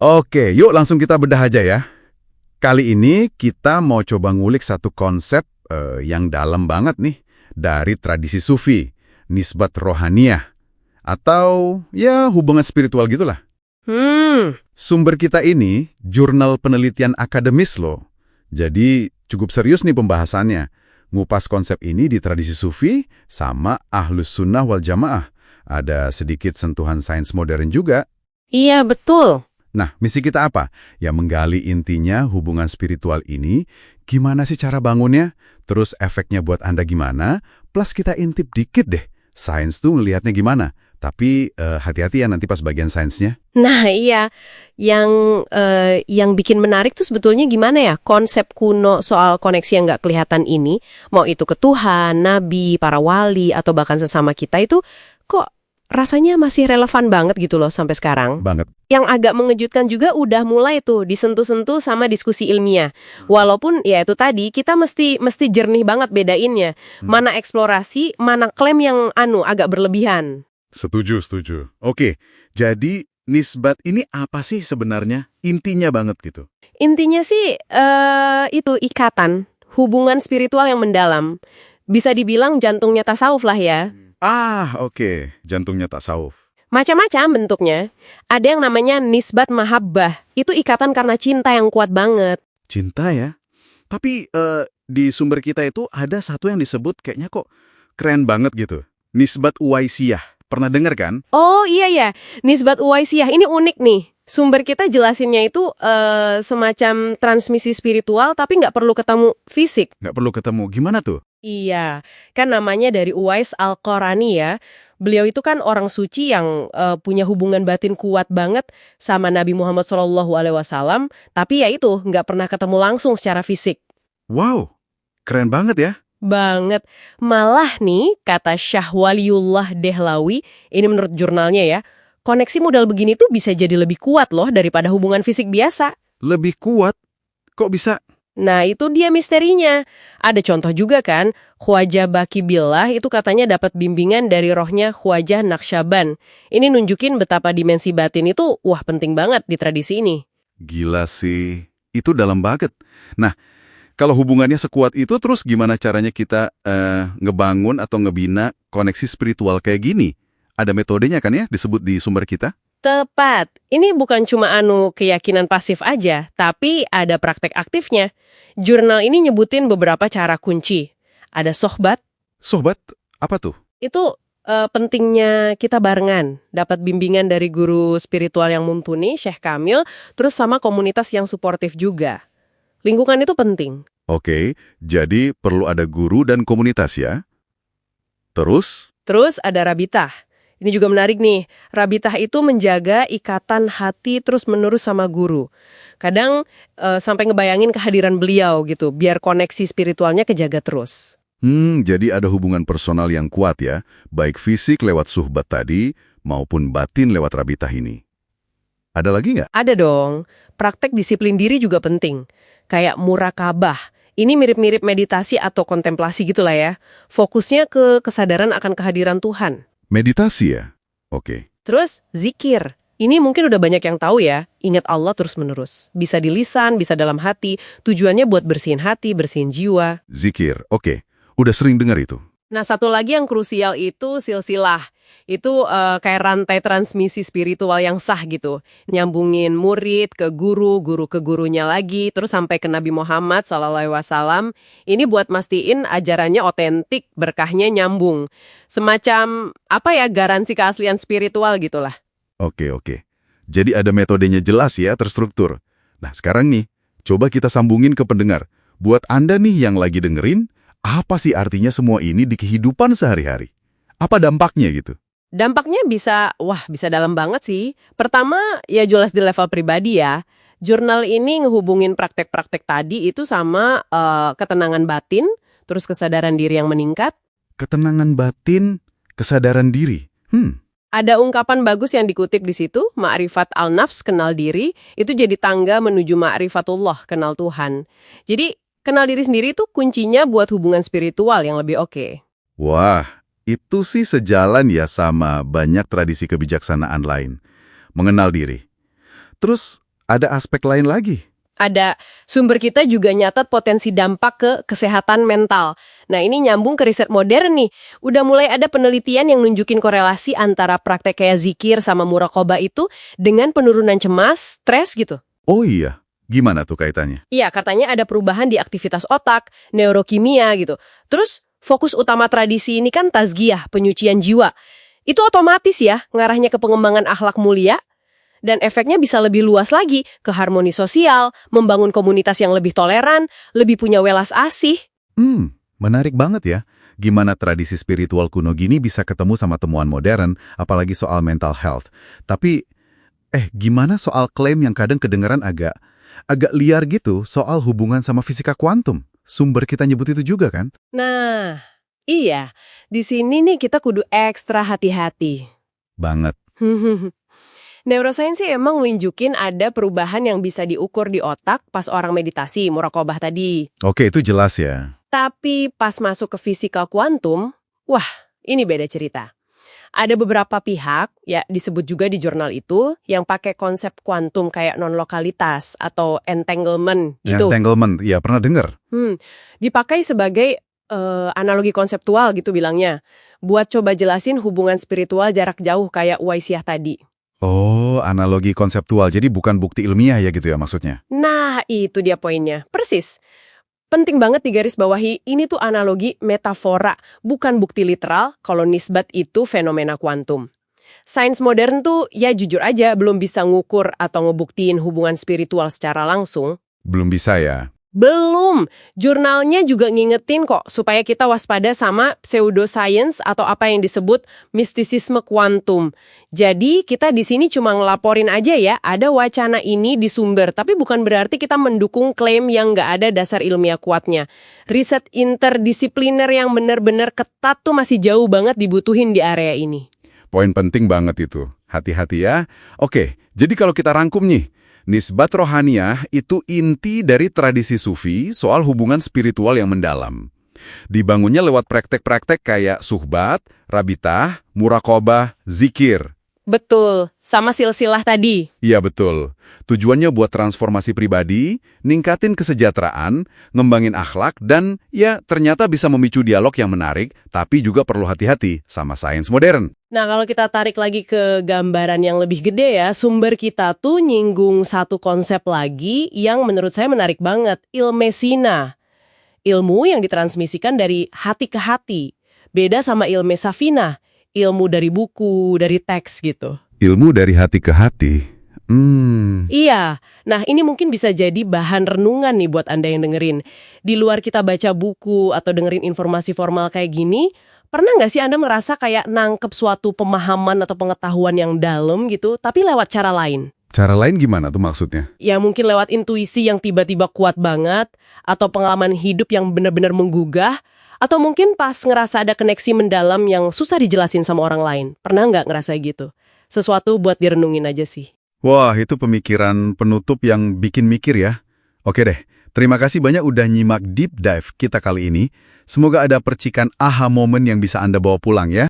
Oke, yuk langsung kita bedah aja ya. Kali ini kita mau coba ngulik satu konsep yang dalam banget nih dari tradisi Sufi, nisbat rohaniyah, atau ya hubungan spiritual gitulah. Sumber kita ini jurnal penelitian akademis loh. Jadi cukup serius nih pembahasannya. Ngupas konsep ini di tradisi Sufi sama Ahlus Sunnah wal Jamaah. Ada sedikit sentuhan sains modern juga. Iya, betul. Nah, misi kita apa? Ya menggali intinya hubungan spiritual ini, gimana sih cara bangunnya, terus efeknya buat Anda gimana, plus kita intip dikit deh, sains tuh ngelihatnya gimana. Tapi hati-hati ya nanti pas bagian sainsnya. Nah, iya. Yang bikin menarik tuh sebetulnya gimana ya? Konsep kuno soal koneksi yang nggak kelihatan ini, mau itu ke Tuhan, Nabi, para wali, atau bahkan sesama kita itu, kok rasanya masih relevan banget gitu loh sampai sekarang. Banget. Yang agak mengejutkan juga udah mulai tuh disentuh-sentuh sama diskusi ilmiah. Walaupun ya itu tadi kita mesti jernih banget bedainnya. Mana eksplorasi, mana klaim yang agak berlebihan. Setuju. Oke, jadi nisbat ini apa sih sebenarnya? Intinya banget gitu. Intinya sih itu ikatan, hubungan spiritual yang mendalam. Bisa dibilang jantungnya tasawuf lah ya. Oke. Jantungnya tasawuf. Macam-macam bentuknya. Ada yang namanya nisbat mahabbah. Itu ikatan karena cinta yang kuat banget. Cinta ya? Tapi di sumber kita itu ada satu yang disebut kayaknya kok keren banget gitu. Nisbat uwaisiyah. Pernah dengar kan? Oh iya, nisbat uwaisiyah. Ini unik nih. Sumber kita jelasinnya itu semacam transmisi spiritual tapi nggak perlu ketemu fisik. Nggak perlu ketemu. Gimana tuh? Iya, kan namanya dari Uwais Al-Qarani ya. Beliau itu kan orang suci yang punya hubungan batin kuat banget sama Nabi Muhammad SAW, tapi ya itu, nggak pernah ketemu langsung secara fisik. Wow, keren banget ya. Banget. Malah nih, kata Syah Waliullah Dehlawi, ini menurut jurnalnya ya, koneksi modal begini tuh bisa jadi lebih kuat loh daripada hubungan fisik biasa. Lebih kuat? Kok bisa? Nah, itu dia misterinya. Ada contoh juga kan, Khwaja Baki Billah itu katanya dapat bimbingan dari rohnya Khwaja Naqsyaban. Ini nunjukin betapa dimensi batin itu, penting banget di tradisi ini. Gila sih, itu dalam banget. Nah, kalau hubungannya sekuat itu, terus gimana caranya kita ngebangun atau ngebina koneksi spiritual kayak gini? Ada metodenya kan ya, disebut di sumber kita? Tepat. Ini bukan cuma keyakinan pasif aja, tapi ada praktek aktifnya. Jurnal ini nyebutin beberapa cara kunci. Ada sohbat. Sohbat? Apa tuh? Itu pentingnya kita barengan. Dapat bimbingan dari guru spiritual yang mumpuni, Syekh Kamil, terus sama komunitas yang suportif juga. Lingkungan itu penting. Oke, jadi perlu ada guru dan komunitas ya? Terus ada rabitah. Ini juga menarik nih, rabitah itu menjaga ikatan hati terus-menerus sama guru. Kadang sampai ngebayangin kehadiran beliau gitu, biar koneksi spiritualnya kejaga terus. Jadi ada hubungan personal yang kuat ya, baik fisik lewat suhbat tadi, maupun batin lewat rabitah ini. Ada lagi nggak? Ada dong, praktek disiplin diri juga penting. Kayak murakabah, ini mirip-mirip meditasi atau kontemplasi gitulah ya. Fokusnya ke kesadaran akan kehadiran Tuhan. Meditasi ya? Oke. Terus, zikir. Ini mungkin udah banyak yang tahu ya, ingat Allah terus-menerus. Bisa di lisan, bisa dalam hati. Tujuannya buat bersihin hati, bersihin jiwa. Zikir, oke. Udah sering dengar itu. Nah, satu lagi yang krusial itu silsilah. Itu kayak rantai transmisi spiritual yang sah gitu. Nyambungin murid ke guru, guru ke gurunya lagi, terus sampai ke Nabi Muhammad SAW. Ini buat mastiin ajarannya otentik, berkahnya nyambung. Semacam, garansi keaslian spiritual gitulah. Oke. Jadi ada metodenya jelas ya, terstruktur. Nah, sekarang nih, coba kita sambungin ke pendengar. Buat Anda nih yang lagi dengerin, apa sih artinya semua ini di kehidupan sehari-hari? Apa dampaknya gitu? Dampaknya bisa dalam banget sih. Pertama, ya jelas di level pribadi ya. Jurnal ini ngehubungin praktek-praktek tadi itu sama ketenangan batin, terus kesadaran diri yang meningkat. Ketenangan batin, kesadaran diri. Ada ungkapan bagus yang dikutip di situ, ma'rifat al-nafs, kenal diri, itu jadi tangga menuju ma'rifatullah, kenal Tuhan. Jadi, kenal diri sendiri itu kuncinya buat hubungan spiritual yang lebih oke. Wah, itu sih sejalan ya sama banyak tradisi kebijaksanaan lain. Mengenal diri. Terus, ada aspek lain lagi. Ada, sumber kita juga nyatat potensi dampak ke kesehatan mental. Nah, ini nyambung ke riset modern nih. Udah mulai ada penelitian yang nunjukin korelasi antara praktek kayak zikir sama muraqabah itu dengan penurunan cemas, stres gitu. Oh iya, gimana tuh kaitannya? Iya, katanya ada perubahan di aktivitas otak, neurokimia gitu. Terus, fokus utama tradisi ini kan tazkiyah, penyucian jiwa. Itu otomatis ya, ngarahnya ke pengembangan akhlak mulia. Dan efeknya bisa lebih luas lagi ke harmoni sosial, membangun komunitas yang lebih toleran, lebih punya welas asih. Menarik banget ya. Gimana tradisi spiritual kuno gini bisa ketemu sama temuan modern, apalagi soal mental health. Tapi, gimana soal klaim yang kadang kedengaran agak liar gitu soal hubungan sama fisika kuantum? Sumber kita nyebut itu juga kan? Nah, iya. Di sini nih kita kudu ekstra hati-hati. Banget. Neuroscience sih emang nunjukin ada perubahan yang bisa diukur di otak pas orang meditasi, muraqabah tadi. Oke, itu jelas ya. Tapi pas masuk ke fisika kuantum, wah, ini beda cerita. Ada beberapa pihak, ya disebut juga di jurnal itu, yang pakai konsep kuantum kayak non-lokalitas atau entanglement gitu. Entanglement, ya pernah dengar. Dipakai sebagai analogi konseptual gitu bilangnya. Buat coba jelasin hubungan spiritual jarak jauh kayak Uwaisyah tadi. Oh, analogi konseptual. Jadi bukan bukti ilmiah ya gitu ya maksudnya? Nah, itu dia poinnya. Persis. Penting banget digarisbawahi, ini tuh analogi metafora, bukan bukti literal kalau nisbat itu fenomena kuantum. Sains modern tuh, ya jujur aja, belum bisa ngukur atau ngebuktiin hubungan spiritual secara langsung. Belum bisa ya? Belum. Jurnalnya juga ngingetin kok supaya kita waspada sama pseudoscience atau apa yang disebut mistisisme kuantum. Jadi kita di sini cuma ngelaporin aja ya, ada wacana ini di sumber, tapi bukan berarti kita mendukung klaim yang nggak ada dasar ilmiah kuatnya. Riset interdisipliner yang benar-benar ketat tuh masih jauh banget dibutuhin di area ini. Poin penting banget itu. Hati-hati ya. Oke, jadi kalau kita rangkum nih, nisbat rohaniyah itu inti dari tradisi sufi soal hubungan spiritual yang mendalam. Dibangunnya lewat praktek-praktek kayak suhbat, rabitah, muraqabah, zikir. Betul, sama silsilah tadi. Iya betul. Tujuannya buat transformasi pribadi, ningkatin kesejahteraan, ngembangin akhlak, dan ya ternyata bisa memicu dialog yang menarik, tapi juga perlu hati-hati sama sains modern. Nah, kalau kita tarik lagi ke gambaran yang lebih gede ya, sumber kita tuh nyinggung satu konsep lagi yang menurut saya menarik banget, ilmesina. Ilmu yang ditransmisikan dari hati ke hati. Beda sama ilmu safina, ilmu dari buku, dari teks gitu. Ilmu dari hati ke hati? Iya, nah ini mungkin bisa jadi bahan renungan nih buat Anda yang dengerin. Di luar kita baca buku atau dengerin informasi formal kayak gini, pernah nggak sih Anda merasa kayak nangkep suatu pemahaman atau pengetahuan yang dalam gitu, tapi lewat cara lain? Cara lain gimana tuh maksudnya? Ya mungkin lewat intuisi yang tiba-tiba kuat banget, atau pengalaman hidup yang benar-benar menggugah, atau mungkin pas ngerasa ada koneksi mendalam yang susah dijelasin sama orang lain. Pernah nggak ngerasa gitu? Sesuatu buat direnungin aja sih. Wah, itu pemikiran penutup yang bikin mikir ya. Oke deh, terima kasih banyak udah nyimak deep dive kita kali ini. Semoga ada percikan aha moment yang bisa Anda bawa pulang ya.